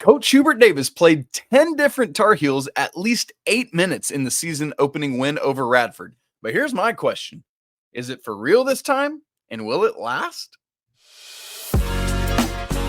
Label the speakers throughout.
Speaker 1: Coach Hubert Davis played 10 different Tar Heels at least 8 minutes in the season opening win over Radford. But here's my question. Is it for real this time? And will it last?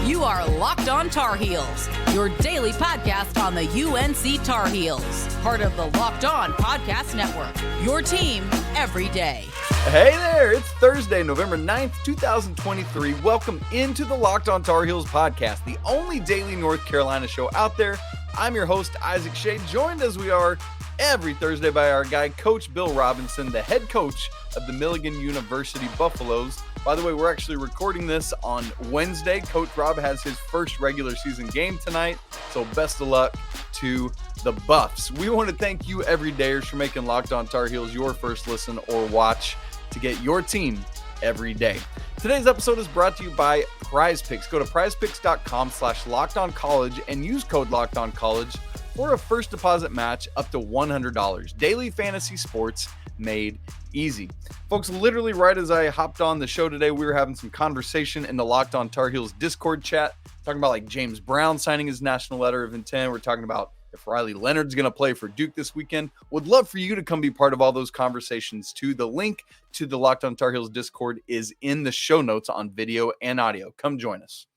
Speaker 2: You are Locked On Tar Heels, your daily podcast on the UNC Tar Heels. Part of the Locked On Podcast Network, your team every day.
Speaker 1: Hey there, it's Thursday, November 9th, 2023. Welcome into the Locked On Tar Heels podcast, the only daily North Carolina show out there. I'm your host, Isaac Schade, joined as we are every Thursday by our guy, Coach Bill Robinson, the head coach of the Milligan University Buffaloes. By the way, we're actually recording this on Wednesday. Coach Rob has his first regular season game tonight, so best of luck to the Buffs. We want to thank you everydayers for making Locked On Tar Heels your first listen or watch to get your team every day. Today's episode is brought to you by Prize Picks. Go to prizepicks.com/lockedoncollege and use code LOCKEDONCollege for a first deposit match up to $100. Daily fantasy sports made easy. Folks, literally right as I hopped on the show today, we were having some conversation in the Locked On Tar Heels Discord chat, talking about like James Brown signing his national letter of intent. We're talking about if Riley Leonard's going to play for Duke this weekend. Would love for you to come be part of all those conversations too. The link to the Locked On Tar Heels Discord is in the show notes on video and audio. Come join us.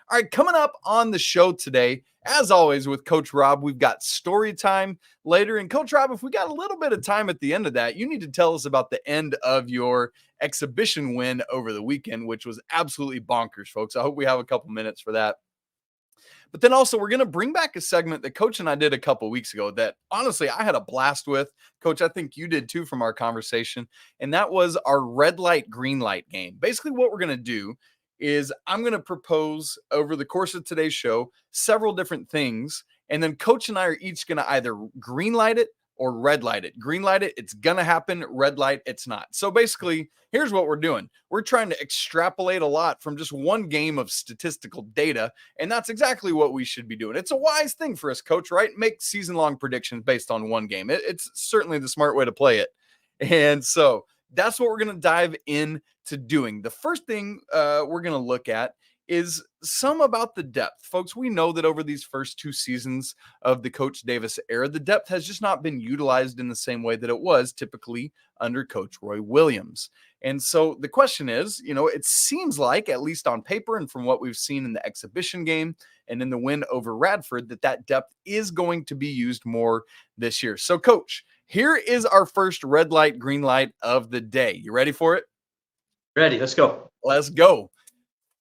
Speaker 1: All right, coming up on the show today, as always with Coach Rob, we've got story time later. And Coach Rob, if we got a little bit of time at the end of that, you need to tell us about the end of your exhibition win over the weekend, which was absolutely bonkers, folks. I hope we have a couple minutes for that. But then also, we're going to bring back a segment that Coach and I did a couple weeks ago that, honestly, I had a blast with. Coach, I think you did too from our conversation. And that was our red light, green light game. Basically, what we're going to do is I'm going to propose over the course of today's show several different things. And then Coach and I are each going to either green light it or red light it. Green light it, it's going to happen. Red light, it's not. So basically, here's what we're doing. We're trying to extrapolate a lot from just one game of statistical data, and that's exactly what we should be doing. It's a wise thing for us, Coach, right? Make season-long predictions based on one game. It's certainly the smart way to play it. And so that's what we're going to dive into doing. The first thing we're going to look at is some about the depth. Folks, we know that over these first two seasons of the Coach Davis era, the depth has just not been utilized in the same way that it was typically under Coach Roy Williams. And so the question is, it seems like, at least on paper and from what we've seen in the exhibition game and in the win over Radford, that depth is going to be used more this year. So, Coach, here is our first red light, green light of the day. You ready for it?
Speaker 3: Ready. Let's go.
Speaker 1: Let's go.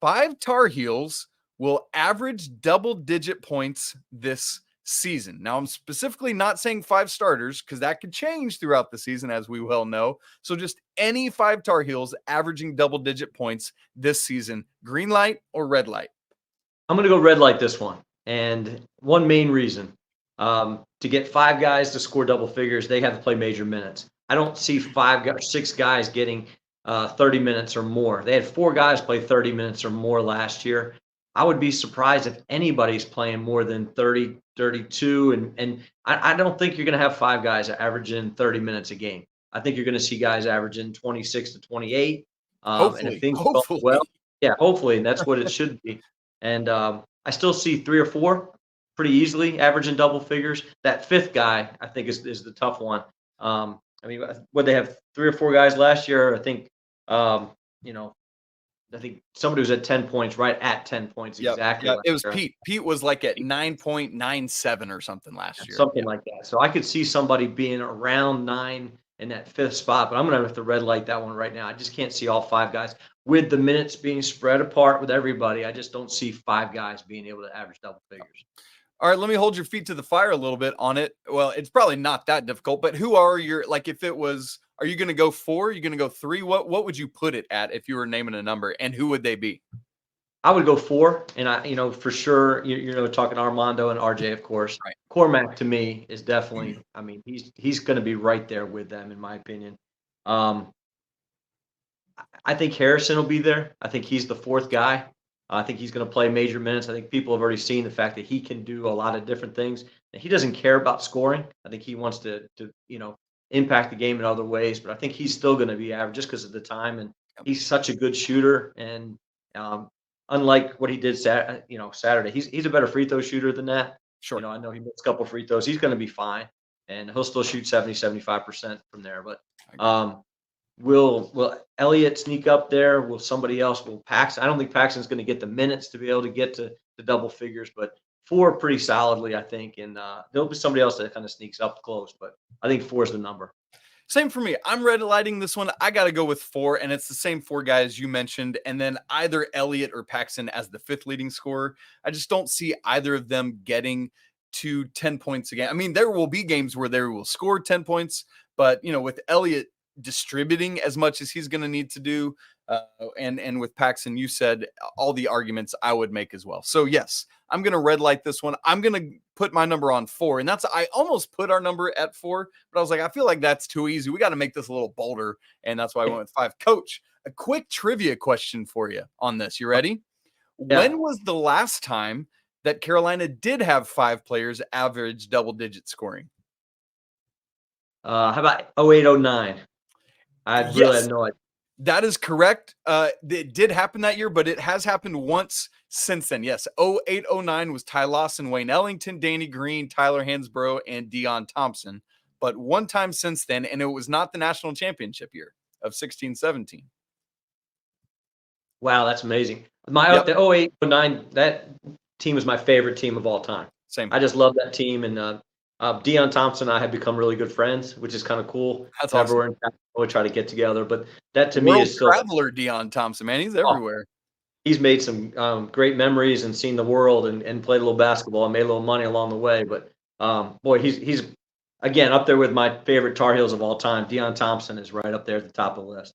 Speaker 1: 5 Tar Heels will average double-digit points this season. Now, I'm specifically not saying 5 starters because that could change throughout the season, as we well know. So just any 5 Tar Heels averaging double-digit points this season. Green light or red light?
Speaker 3: I'm going to go red light this one. And one main reason, to get 5 guys to score double figures, they have to play major minutes. I don't see 6 guys getting 30 minutes or more. They had 4 guys play 30 minutes or more last year. I would be surprised if anybody's playing more than 30, 32. And I don't think you're going to have 5 guys averaging 30 minutes a game. I think you're going to see guys averaging 26 to 28.
Speaker 1: Hopefully,
Speaker 3: and if things go well, yeah, hopefully, and that's what it should be. And I still see 3 or 4 pretty easily averaging double figures. That 5th guy, I think, is the tough one. I mean, would they have 3 or 4 guys last year? I think, I think somebody was at 10 points, right at 10 points exactly.
Speaker 1: Yeah, it was Pete. Pete was like at 9.97 or something last year.
Speaker 3: Something like that. So I could see somebody being around 9 in that 5th spot, but I'm going to have to red light that one right now. I just can't see all 5 guys. With the minutes being spread apart with everybody, I just don't see 5 guys being able to average double figures.
Speaker 1: All right, let me hold your feet to the fire a little bit on it. Well, it's probably not that difficult, but who are your, like, if it was, are you going to go 4? Are you going to go 3? What would you put it at if you were naming a number, and who would they be?
Speaker 3: I would go 4, and for sure, talking Armando and RJ, of course.
Speaker 1: Right.
Speaker 3: Cormac to me is definitely, I mean, he's going to be right there with them, in my opinion. I think Harrison will be there. I think he's the 4th guy. I think he's going to play major minutes. I think people have already seen the fact that he can do a lot of different things. He doesn't care about scoring. I think he wants to impact the game in other ways, but I think he's still going to be average just because of the time. And he's such a good shooter. And unlike what he did Saturday. He's a better free throw shooter than that.
Speaker 1: Sure.
Speaker 3: I know he missed a couple free throws. He's going to be fine, and he'll still shoot 70-75% from there. But will Elliot sneak up there? Will somebody else? Will Paxson? I don't think Paxson's going to get the minutes to be able to get to the double figures, but 4 pretty solidly, I think. And there'll be somebody else that kind of sneaks up close, but I think 4 is the number.
Speaker 1: Same for me. I'm red lighting this one. I got to go with 4, and it's the same 4 guys you mentioned, and then either Elliot or Paxson as the 5th leading scorer. I just don't see either of them getting to 10 points again. I mean, there will be games where they will score 10 points, but, with Elliot distributing as much as he's going to need to do, and with Paxson, you said all the arguments I would make as well. So, yes, I'm going to red light this one. I'm going to put my number on 4. And I almost put our number at 4, but I was like, I feel like that's too easy. We got to make this a little bolder. And that's why I went with 5. Coach, a quick trivia question for you on this. You ready? Yeah. When was the last time that Carolina did have 5 players average double-digit scoring?
Speaker 3: How about 08-09? I really have no idea.
Speaker 1: That is correct. It did happen that year, but it has happened once since then. Yes, 08-09 was Ty Lawson, Wayne Ellington, Danny Green, Tyler Hansbrough, and Deon Thompson. But one time since then, and it was not the national championship year of 16-17.
Speaker 3: Wow, that's amazing. The 08-09, that team is my favorite team of all time.
Speaker 1: Same.
Speaker 3: I just love that team, and Deon Thompson and I have become really good friends, which is kind of cool.
Speaker 1: That's awesome.
Speaker 3: Everywhere we try to get together, but that to me is still
Speaker 1: traveler. Deon Thompson, man, he's everywhere.
Speaker 3: He's made some great memories and seen the world and played a little basketball and made a little money along the way. But boy, he's again up there with my favorite Tar Heels of all time. Deon Thompson is right up there at the top of the list.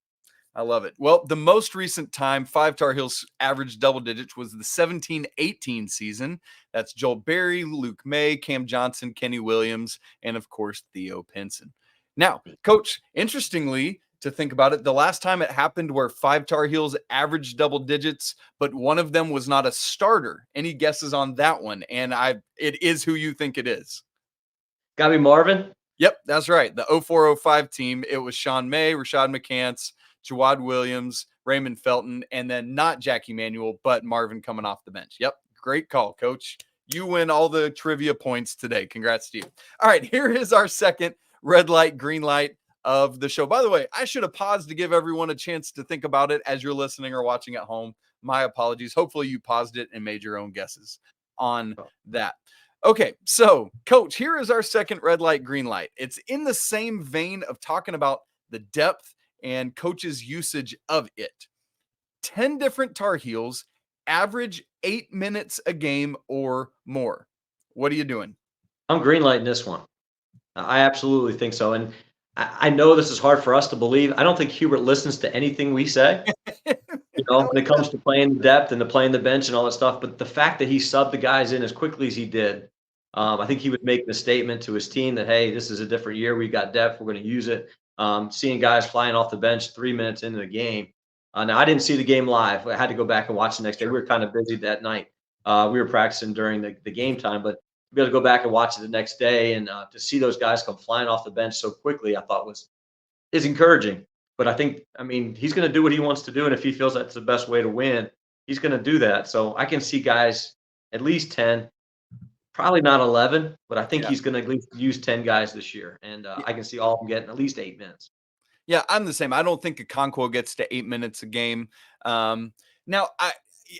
Speaker 1: I love it. Well, the most recent time 5 Tar Heels averaged double digits was the 17-18 season. That's Joel Berry, Luke May, Cam Johnson, Kenny Williams, and of course, Theo Pinson. Now, Coach, interestingly, to think about it, the last time it happened where 5 Tar Heels averaged double digits, but one of them was not a starter. Any guesses on that one? And it is who you think it is.
Speaker 3: Gotta be Marvin?
Speaker 1: Yep, that's right. The 04-05 team, it was Sean May, Rashad McCants, Jawad Williams, Raymond Felton, and then not Jackie Manuel, but Marvin coming off the bench. Yep, great call, Coach. You win all the trivia points today. Congrats to you. All right, here is our second red light, green light of the show. By the way, I should have paused to give everyone a chance to think about it as you're listening or watching at home. My apologies. Hopefully you paused it and made your own guesses on that. Okay, so, Coach, here is our second red light, green light. It's in the same vein of talking about the depth and Coach's usage of it. 10 different Tar Heels average 8 minutes a game or more. What are you doing?
Speaker 3: I'm greenlighting this one. I absolutely think so. And I know this is hard for us to believe. I don't think Hubert listens to anything we say, when it comes to playing the depth and to playing the bench and all that stuff. But the fact that he subbed the guys in as quickly as he did, I think he would make the statement to his team that, hey, this is a different year. We got depth. We're going to use it. Seeing guys flying off the bench 3 minutes into the game. Now, I didn't see the game live. I had to go back and watch the next day. We were kind of busy that night. We were practicing during the game time, but to be able to go back and watch it the next day and to see those guys come flying off the bench so quickly, I thought is encouraging. But he's going to do what he wants to do, and if he feels that's the best way to win, he's going to do that. So I can see guys at least 10, probably not 11, but I think he's going to at least use 10 guys this year, and I can see all of them getting at least 8 minutes.
Speaker 1: Yeah, I'm the same. I don't think Okonkwo gets to 8 minutes a game. Now,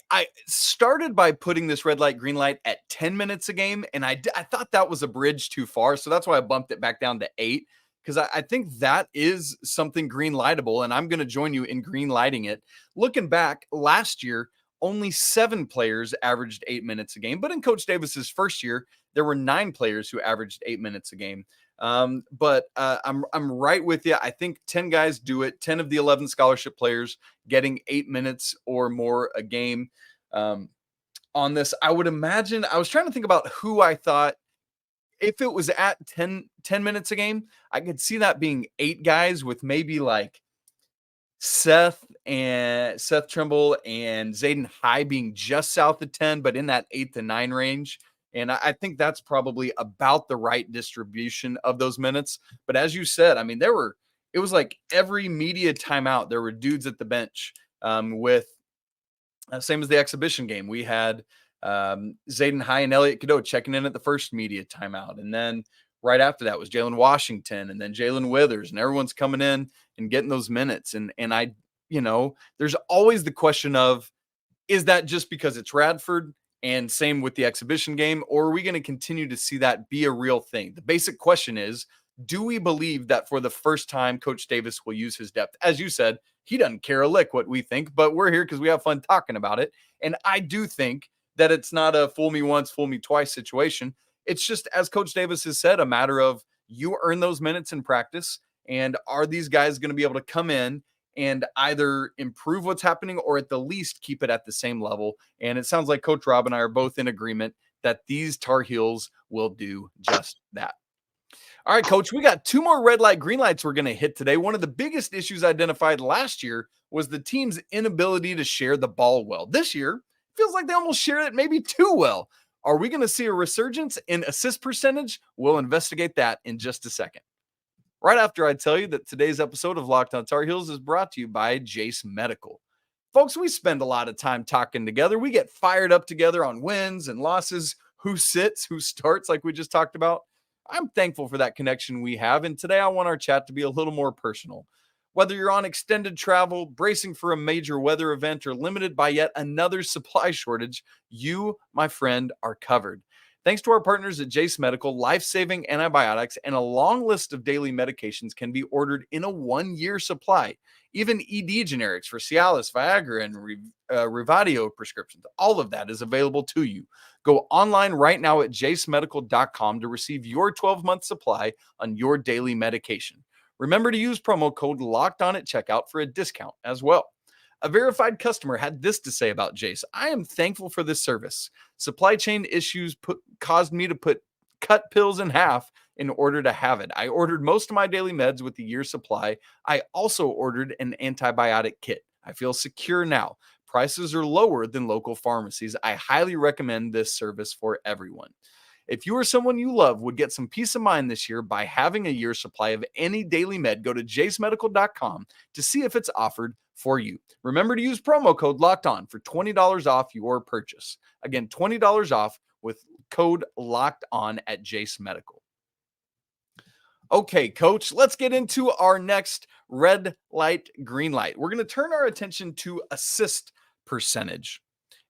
Speaker 1: I started by putting this red light, green light at 10 minutes a game, and I thought that was a bridge too far, so that's why I bumped it back down to 8, because I think that is something green lightable, and I'm going to join you in green lighting it. Looking back, last year, only 7 players averaged 8 minutes a game, but in Coach Davis's first year, there were 9 players who averaged 8 minutes a game. But I'm right with you. I think 10 guys do it. 10 of the 11 scholarship players getting 8 minutes or more a game. On this, I would imagine, I was trying to think about who I thought, if it was at 10 minutes a game, I could see that being 8 guys with maybe like Seth Trimble and Zayden High being just south of 10, but in that 8 to 9 range. And I think that's probably about the right distribution of those minutes. But as you said, it was like every media timeout, there were dudes at the bench with Same as the exhibition game. We had Zayden High and Elliot Cadeau checking in at the first media timeout. And then right after that was Jalen Washington and then Jae'lyn Withers, and everyone's coming in and getting those minutes. And I, there's always the question of, is that just because it's Radford? And same with the exhibition game, or are we going to continue to see that be a real thing? The basic question is, do we believe that for the first time, Coach Davis will use his depth? As you said, he doesn't care a lick what we think, but we're here because we have fun talking about it. And I do think that it's not a fool me once, fool me twice situation. It's just, as Coach Davis has said, a matter of you earn those minutes in practice. And are these guys going to be able to come in and either improve what's happening or at the least keep it at the same level? And it sounds like Coach Rob and I are both in agreement that these Tar Heels will do just that. All right, Coach, we got 2 more red light, green lights we're going to hit today. One of the biggest issues identified last year was the team's inability to share the ball well. This year, feels like they almost shared it maybe too well. Are we going to see a resurgence in assist percentage? We'll investigate that in just a second. Right after I tell you that today's episode of Locked on Tar Heels is brought to you by Jace Medical. Folks, we spend a lot of time talking together. We get fired up together on wins and losses, who sits, who starts, like we just talked about. I'm thankful for that connection we have, and today I want our chat to be a little more personal. Whether you're on extended travel, bracing for a major weather event, or limited by yet another supply shortage, you, my friend, are covered. Thanks to our partners at Jace Medical, life-saving antibiotics and a long list of daily medications can be ordered in a 1-year supply. Even ED generics for Cialis, Viagra, and Revatio prescriptions. All of that is available to you. Go online right now at jacemedical.com to receive your 12-month supply on your daily medication. Remember to use promo code LOCKEDON at checkout for a discount as well. A verified customer had this to say about Jace. I am thankful for this service. Supply chain issues caused me to cut pills in half in order to have it. I ordered most of my daily meds with the year's supply. I also ordered an antibiotic kit. I feel secure now. Prices are lower than local pharmacies. I highly recommend this service for everyone. If you or someone you love would get some peace of mind this year by having a year's supply of any daily med, go to jacemedical.com to see if it's offered for you. Remember to use promo code LOCKEDON for $20 off your purchase. Again, $20 off with code LOCKEDON at Jace Medical. Okay, Coach, let's get into our next red light, green light. We're going to turn our attention to assist percentage.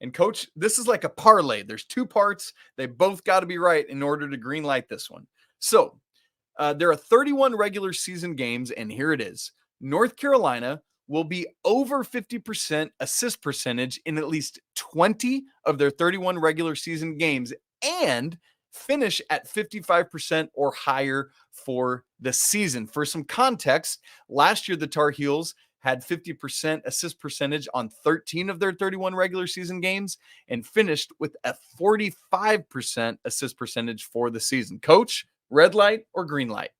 Speaker 1: And Coach, this is like a parlay. There's 2 parts. They both got to be right in order to green light this one. So there are 31 regular season games, and here it is. North Carolina will be over 50% assist percentage in at least 20 of their 31 regular season games and finish at 55% or higher for the season. For some context, last year the Tar Heels had 50% assist percentage on 13 of their 31 regular season games and finished with a 45% assist percentage for the season. Coach, red light or green light?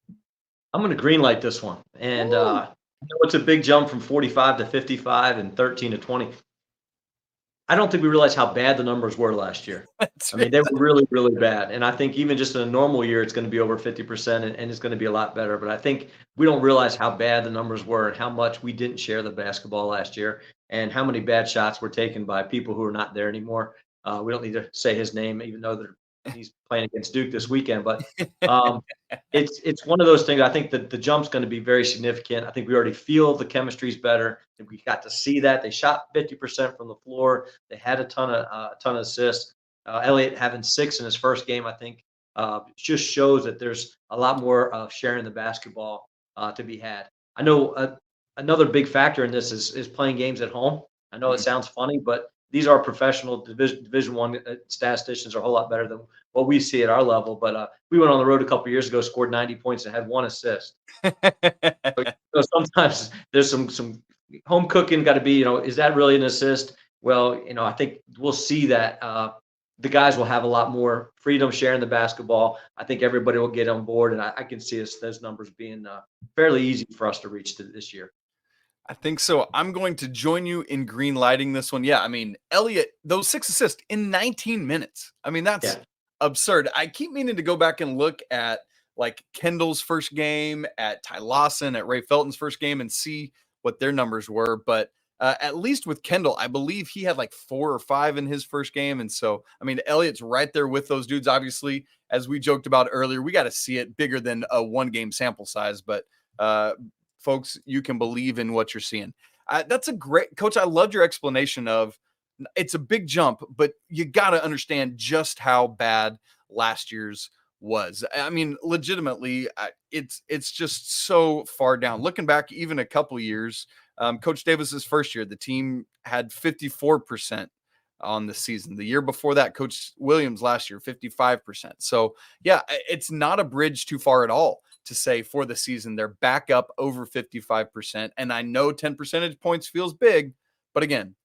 Speaker 3: I'm going to green light this one. And it's a big jump from 45 to 55 and 13 to 20. I don't think we realized how bad the numbers were last year. I mean, they were really, really bad. And I think even just in a normal year, it's going to be over 50% and it's going to be a lot better. But I think we don't realize how bad the numbers were and how much we didn't share the basketball last year and how many bad shots were taken by people who are not there anymore. We don't need to say his name, even though he's playing against Duke this weekend. But it's one of those things. I think that the jump's going to be very significant. I think we already feel the chemistry's better. I think we got to see that. They shot 50% from the floor. They had a ton of assists. Elliot having 6 in his first game, I think, just shows that there's a lot more sharing the basketball to be had. I know another big factor in this is playing games at home. I know it sounds funny, but these are professional Division I statisticians are a whole lot better than what we see at our level. But we went on the road a couple of years ago, scored 90 points, and had 1 assist. So sometimes there's some home cooking got to be, is that really an assist? Well, I think we'll see that the guys will have a lot more freedom sharing the basketball. I think everybody will get on board, and I can see those numbers being fairly easy for us to reach this year.
Speaker 1: I think so. I'm going to join you in green lighting this one. Yeah, I mean, Elliot, those 6 assists in 19 minutes. I mean, that's absurd. I keep meaning to go back and look at like Kendall's first game, at Ty Lawson, at Ray Felton's first game, and see what their numbers were. But at least with Kendall, I believe he had like 4 or 5 in his first game. And so, I mean, Elliot's right there with those dudes. Obviously, as we joked about earlier, we got to see it bigger than a 1-game sample size. But folks, you can believe in what you're seeing. That's a great, Coach. I loved your explanation of it's a big jump, but you got to understand just how bad last year's was. I mean, legitimately, it's just so far down. Looking back even a couple years, Coach Davis's first year, the team had 54% on the season. The year before that, Coach Williams last year, 55%. So yeah, it's not a bridge too far at all to say for the season they're back up over 55%. And I know 10 percentage points feels big, but again,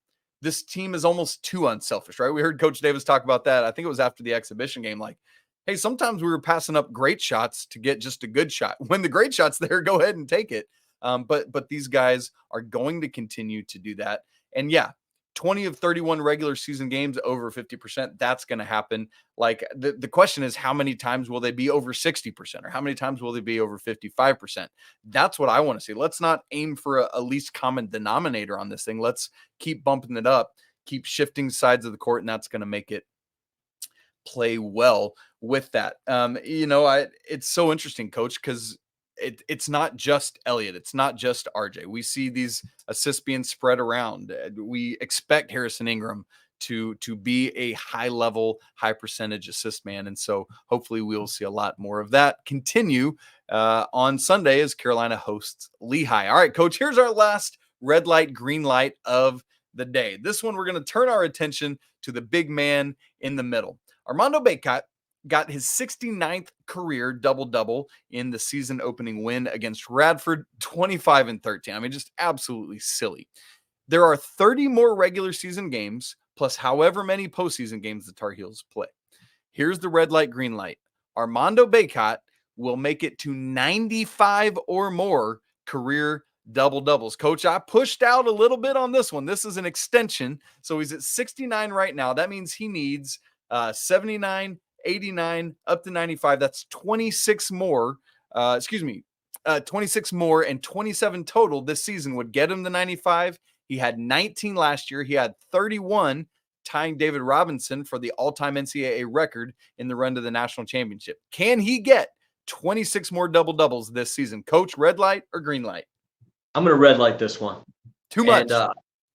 Speaker 1: this team is almost too unselfish, right? We heard Coach Davis talk about that. I think it was after the exhibition game. Like, hey, sometimes we were passing up great shots to get just a good shot. When the great shot's there, go ahead and take it. But these guys are going to continue to do that. And yeah, 20 of 31 regular season games over 50%. That's going to happen. Like the question is, how many times will they be over 60%, or how many times will they be over 55%? That's what I want to see. Let's not aim for a least common denominator on this thing. Let's keep bumping it up, keep shifting sides of the court, and that's going to make it play well with that. It's so interesting, Coach, because it's not just Elliot. It's not just RJ. We see these assists being spread around. We expect Harrison Ingram to be a high level, high percentage assist man. And so hopefully we'll see a lot more of that continue on Sunday as Carolina hosts Lehigh. All right, Coach, here's our last red light, green light of the day. This one, we're going to turn our attention to the big man in the middle. Armando Bacot got his 69th career double-double in the season opening win against Radford, 25-13. I mean, just absolutely silly. There are 30 more regular season games, plus however many postseason games the Tar Heels play. Here's the red light, green light. Armando Bacot will make it to 95 or more career double-doubles. Coach, I pushed out a little bit on this one. This is an extension, so he's at 69 right now. That means he needs 79, 89 up to 95. That's 26 more. 26 more and 27 total this season would get him to 95. He had 19 last year. He had 31, tying David Robinson for the all-time NCAA record in the run to the national championship. Can he get 26 more double-doubles this season? Coach, red light or green light?
Speaker 3: I'm going to red light this one.
Speaker 1: Too much.
Speaker 3: I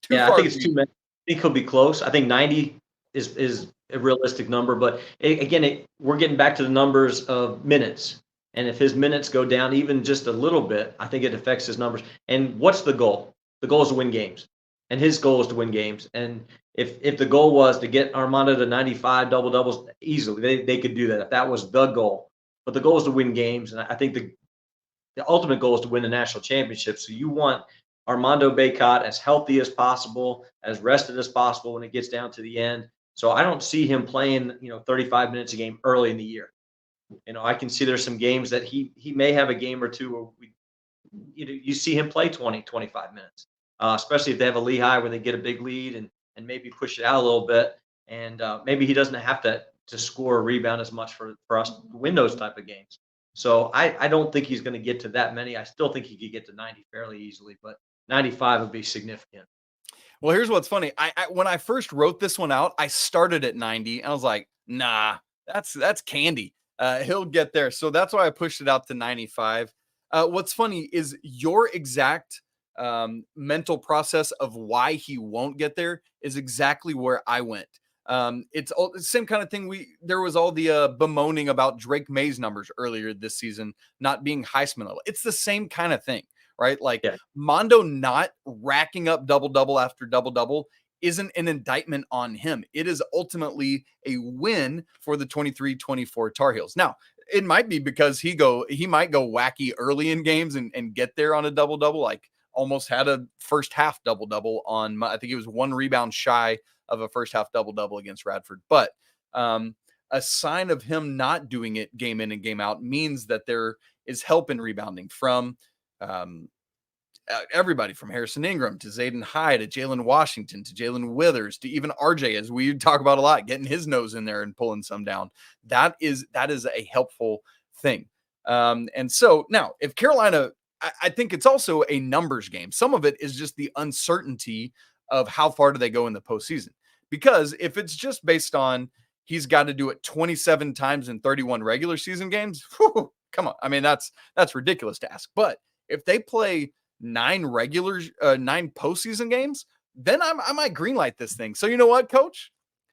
Speaker 3: think it's too many. I think he'll be close. I think 90 is a realistic number, but we're getting back to the numbers of minutes. And if his minutes go down even just a little bit, I think it affects his numbers. And what's the goal? The goal is to win games. And his goal is to win games. And if the goal was to get Armando to 95 double-doubles easily, they could do that if that was the goal. But the goal is to win games. And I think the ultimate goal is to win the national championship. So you want Armando Bacot as healthy as possible, as rested as possible when it gets down to the end. So I don't see him playing, 35 minutes a game early in the year. I can see there's some games that he may have a game or two where you see him play 20, 25 minutes, especially if they have a Lehigh where they get a big lead and maybe push it out a little bit. And maybe he doesn't have to score or rebound as much for us to win those type of games. So I don't think he's going to get to that many. I still think he could get to 90 fairly easily, but 95 would be significant.
Speaker 1: Well, here's what's funny. I when I first wrote this one out, I started at 90 and I was like, nah, that's candy. He'll get there. So that's why I pushed it out to 95. What's funny is your exact mental process of why he won't get there is exactly where I went. It's all the same kind of thing. There was all the bemoaning about Drake May's numbers earlier this season not being Heisman level. It's the same kind of thing, right? Like Mondo not racking up double-double after double-double isn't an indictment on him. It is ultimately a win for the 23-24 Tar Heels. Now, it might be because he might go wacky early in games and get there on a double-double, like almost had a first half double-double on, I think he was 1 rebound shy of a first half double-double against Radford. But a sign of him not doing it game in and game out means that there is help in rebounding from everybody from Harrison Ingram to Zayden High to Jalen Washington to Jae'lyn Withers to even RJ, as we talk about a lot, getting his nose in there and pulling some down. That is a helpful thing. And so now if Carolina I think it's also a numbers game. Some of it is just the uncertainty of how far do they go in the postseason. Because if it's just based on he's got to do it 27 times in 31 regular season games, whew, come on. I mean, that's ridiculous to ask. But if they play 9 postseason games, then I might greenlight this thing. So you know what, Coach?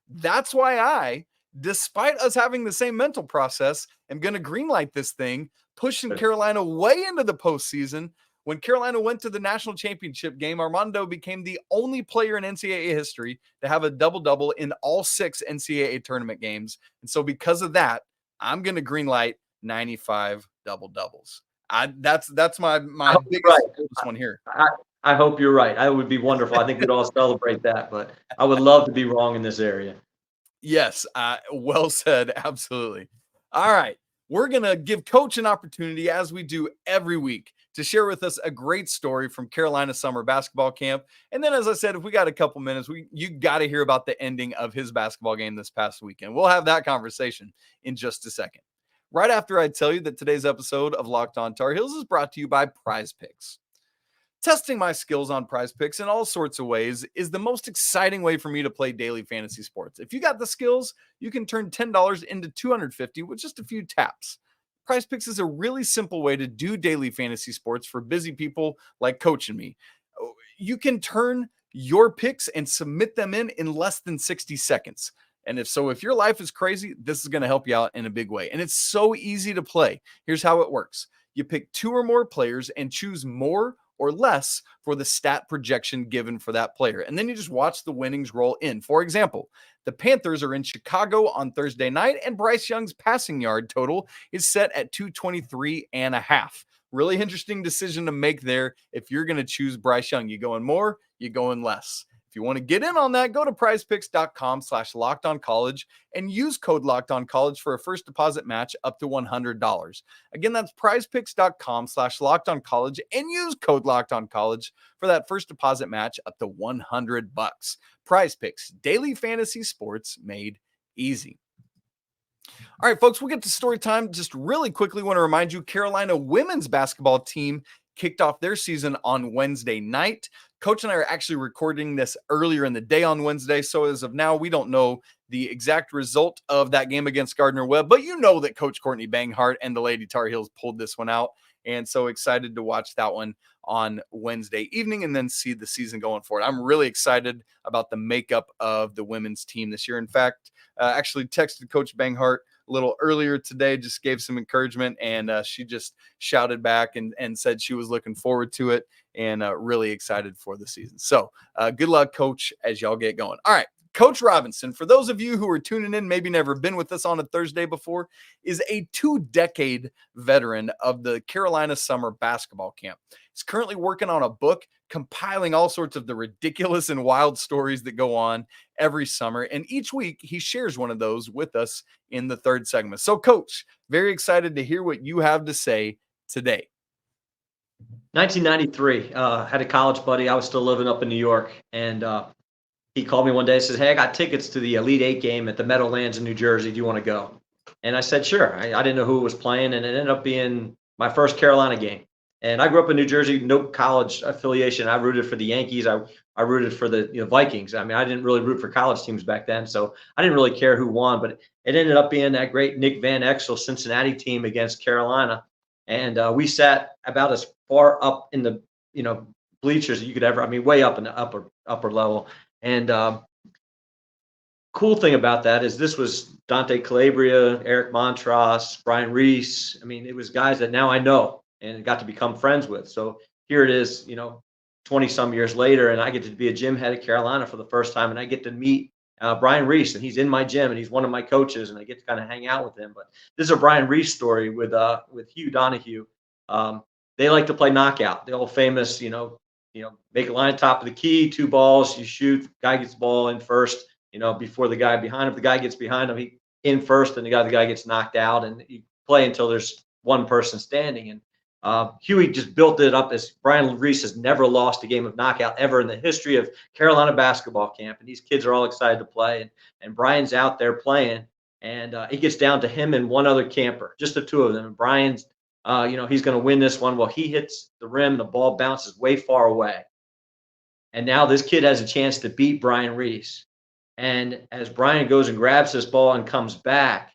Speaker 1: That's why despite us having the same mental process, am going to greenlight this thing, pushing Carolina way into the postseason. When Carolina went to the national championship game, Armando became the only player in NCAA history to have a double-double in all 6 NCAA tournament games. And so because of that, I'm going to greenlight 95 double-doubles. That's my biggest one here.
Speaker 3: I hope you're right. I would be wonderful. I think we'd all celebrate that, but I would love to be wrong in this area.
Speaker 1: Yes, well said. Absolutely. All right. We're going to give Coach an opportunity, as we do every week, to share with us a great story from Carolina summer basketball camp. And then, as I said, if we got a couple minutes, you got to hear about the ending of his basketball game this past weekend. We'll have that conversation in just a second. Right after I tell you that today's episode of Locked On Tar Heels is brought to you by Prize Picks. Testing my skills on Prize Picks in all sorts of ways is the most exciting way for me to play daily fantasy sports. If you got the skills, you can turn $10 into $250 with just a few taps. Prize Picks is a really simple way to do daily fantasy sports for busy people like Coach and me. You can turn your picks and submit them in less than 60 seconds. And if your life is crazy, this is going to help you out in a big way. And it's so easy to play. Here's how it works. You pick 2 or more players and choose more or less for the stat projection given for that player. And then you just watch the winnings roll in. For example, the Panthers are in Chicago on Thursday night, and Bryce Young's passing yard total is set at 223.5. Really interesting decision to make there. If you're going to choose Bryce Young, you going more, you going less. If you want to get in on that, go to prizepicks.com/lockedoncollege and use code LOCKEDONCollege for a first deposit match up to $100. Again, that's prizepicks.com/lockedoncollege and use code LOCKEDONCollege for that first deposit match up to $100. Prize Picks, daily fantasy sports made easy. All right, folks, we'll get to story time. Just really quickly want to remind you, Carolina women's basketball team kicked off their season on Wednesday night. Coach and I are actually recording this earlier in the day on Wednesday. So as of now, we don't know the exact result of that game against Gardner-Webb, but you know that Coach Courtney Banghart and the Lady Tar Heels pulled this one out. And so excited to watch that one on Wednesday evening and then see the season going forward. I'm really excited about the makeup of the women's team this year. In fact, actually texted Coach Banghart a little earlier today, just gave some encouragement, and she just shouted back and said she was looking forward to it and really excited for the season. So good luck, Coach, as y'all get going. All right. Coach Robinson, for those of you who are tuning in, maybe never been with us on a Thursday before, is a 2-decade veteran of the Carolina summer basketball camp. He's currently working on a book compiling all sorts of the ridiculous and wild stories that go on every summer. And each week he shares one of those with us in the third segment. So, Coach, very excited to hear what you have to say today.
Speaker 3: 1993, had a college buddy. I was still living up in New York, and he called me one day and says, "Hey, I got tickets to the Elite Eight game at the Meadowlands in New Jersey. Do you want to go?" And I said, sure. I didn't know who was playing, and it ended up being my first Carolina game. And I grew up in New Jersey, no college affiliation. I rooted for the Yankees. I rooted for the Vikings. I mean, I didn't really root for college teams back then, so I didn't really care who won. But it ended up being that great Nick Van Exel Cincinnati team against Carolina. And we sat about as far up in the bleachers that you could ever. I mean, way up in the upper level. And cool thing about that is this was Dante Calabria, Eric Montross, Brian Reese. I mean, it was guys that now I know and got to become friends with. So here it is, 20 some years later, and I get to be a gym head at Carolina for the first time, and I get to meet Brian Reese, and he's in my gym, and he's one of my coaches, and I get to kind of hang out with him. But this is a Brian Reese story with Hugh Donahue. They like to play knockout, the old famous, make a line top of the key, 2 balls, you shoot, guy gets the ball in first, before the guy behind him. If the guy gets behind him, he in first, and the guy gets knocked out, and you play until there's one person standing. And Huey just built it up as Brian Reese has never lost a game of knockout ever in the history of Carolina basketball camp. And these kids are all excited to play. And Brian's out there playing, and it gets down to him and one other camper, just the 2 of them. And Brian's he's going to win this one. Well, he hits the rim, the ball bounces way far away. And now this kid has a chance to beat Brian Reese. And as Brian goes and grabs this ball and comes back,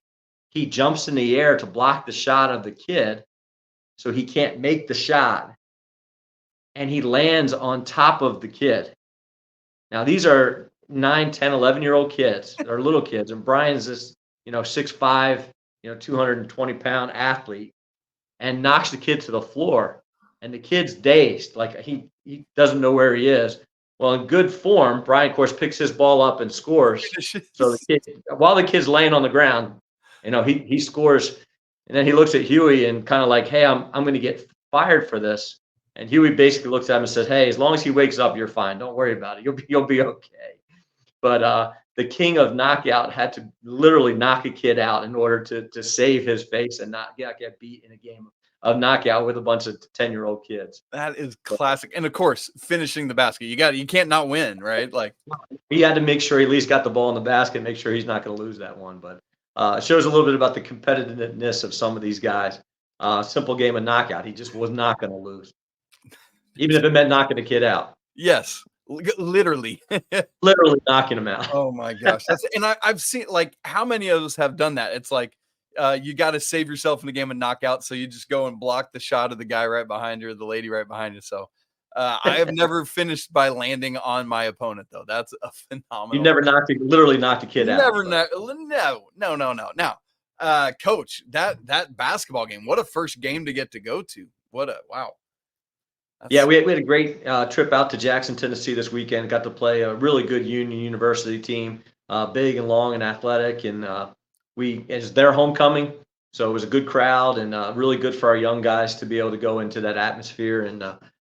Speaker 3: he jumps in the air to block the shot of the kid so he can't make the shot. And he lands on top of the kid. Now, these are 9, 10, 11-year-old kids. They're little kids. And Brian's this, 6'5", 220-pound athlete, and knocks the kid to the floor. And the kid's dazed, like he doesn't know where he is. Well, in good form, Brian, of course, picks his ball up and scores. So the kid, while the kid's laying on the ground, he scores. And then he looks at Huey and kind of like, hey, I'm going to get fired for this. And Huey basically looks at him and says, hey, as long as he wakes up, you're fine. Don't worry about it. You'll be okay. But the king of knockout had to literally knock a kid out in order to save his face and not get beat in a game of knockout with a bunch of 10-year-old kids.
Speaker 1: That is classic. And of course, finishing the basket. You can't not win, right? Like,
Speaker 3: he had to make sure he at least got the ball in the basket, make sure he's not going to lose that one. But it shows a little bit about the competitiveness of some of these guys. Simple game of knockout. He just was not going to lose, even if it meant knocking a kid out.
Speaker 1: Yes, literally.
Speaker 3: Literally knocking him out.
Speaker 1: Oh my gosh. And I've seen, like, how many of us have done that? It's like, you got to save yourself in a game of knockout, so you just go and block the shot of the guy right behind you or the lady right behind you. So I have never finished by landing on my opponent, though. That's a phenomenal.
Speaker 3: You never literally knocked a kid out.
Speaker 1: No. Now, Coach, that basketball game, what a first game to get to go to. Wow.
Speaker 3: Yeah, we had a great trip out to Jackson, Tennessee this weekend. Got to play a really good Union University team, big and long and athletic, and it's their homecoming, so it was a good crowd and really good for our young guys to be able to go into that atmosphere. And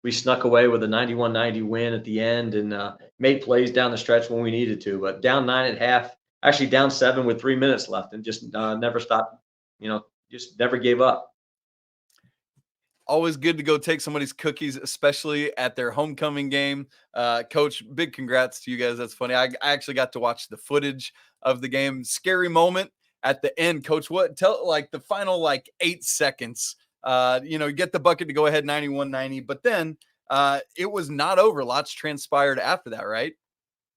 Speaker 3: we snuck away with a 91-90 win at the end and made plays down the stretch when we needed to. But down 9 at half, actually down 7 with 3 minutes left, and just never stopped. Just never gave up.
Speaker 1: Always good to go take somebody's cookies, especially at their homecoming game. Coach, big congrats to you guys. That's funny. I actually got to watch the footage of the game. Scary moment at the end, Coach. The final 8 seconds. You get the bucket to go ahead 91-90, but then it was not over. Lots transpired after that, right?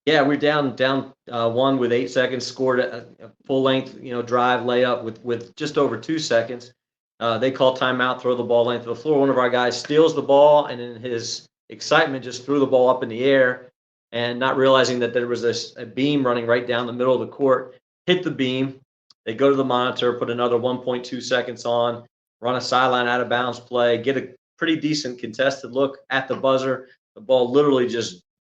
Speaker 3: Yeah, we're down 1 with 8 seconds. Scored a full length drive layup with just over 2 seconds. They call timeout, throw the ball length of the floor. One of our guys steals the ball, and in his excitement, just threw the ball up in the air, and not realizing that there was a beam running right down the middle of the court. Hit the beam. They go to the monitor, put another 1.2 seconds on, run a sideline out of bounds play, get a pretty decent contested look at the buzzer. The ball literally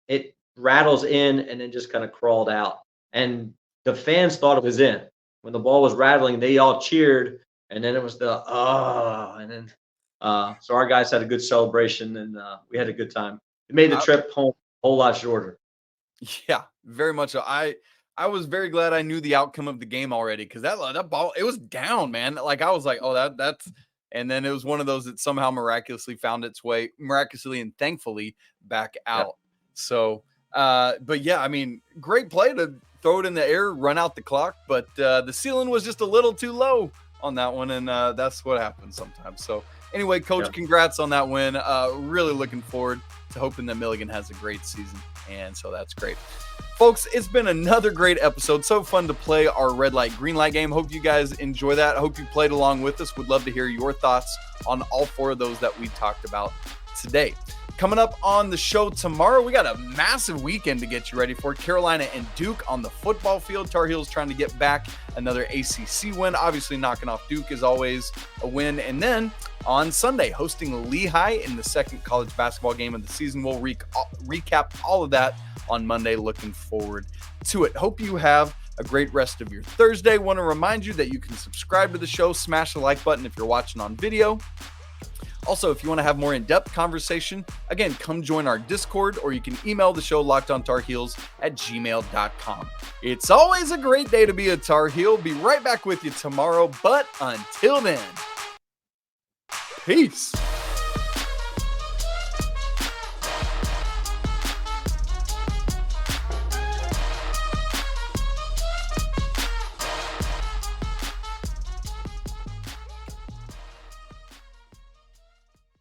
Speaker 3: it rattles in and then just kind of crawled out. And the fans thought it was in. When the ball was rattling, they all cheered. And then it was so our guys had a good celebration, and we had a good time. It made the trip home a whole lot shorter.
Speaker 1: Yeah, very much so. I was very glad I knew the outcome of the game already, because that ball, it was down, man. Like, I was like, oh, that's, and then it was one of those that somehow miraculously found its way, and thankfully, back out. Yeah. So, but yeah, I mean, great play to throw it in the air, run out the clock, but the ceiling was just a little too low on that one, and that's what happens sometimes. So anyway, Coach, Congrats on that win. Really looking forward to hoping that Milligan has a great season, and so that's great. Folks, it's been another great episode. So fun to play our red light, green light game. Hope you guys enjoy that. I hope you played along with us. Would love to hear your thoughts on all 4 of those that we talked about today. Coming up on the show tomorrow, we got a massive weekend to get you ready for. Carolina and Duke on the football field. Tar Heels trying to get back another ACC win. Obviously, knocking off Duke is always a win. And then on Sunday, hosting Lehigh in the second college basketball game of the season. We'll recap all of that on Monday. Looking forward to it. Hope you have a great rest of your Thursday. Want to remind you that you can subscribe to the show. Smash the like button if you're watching on video. Also, if you want to have more in-depth conversation, again, come join our Discord, or you can email the show lockedontarheels@gmail.com. It's always a great day to be a Tar Heel. Be right back with you tomorrow, but until then, peace.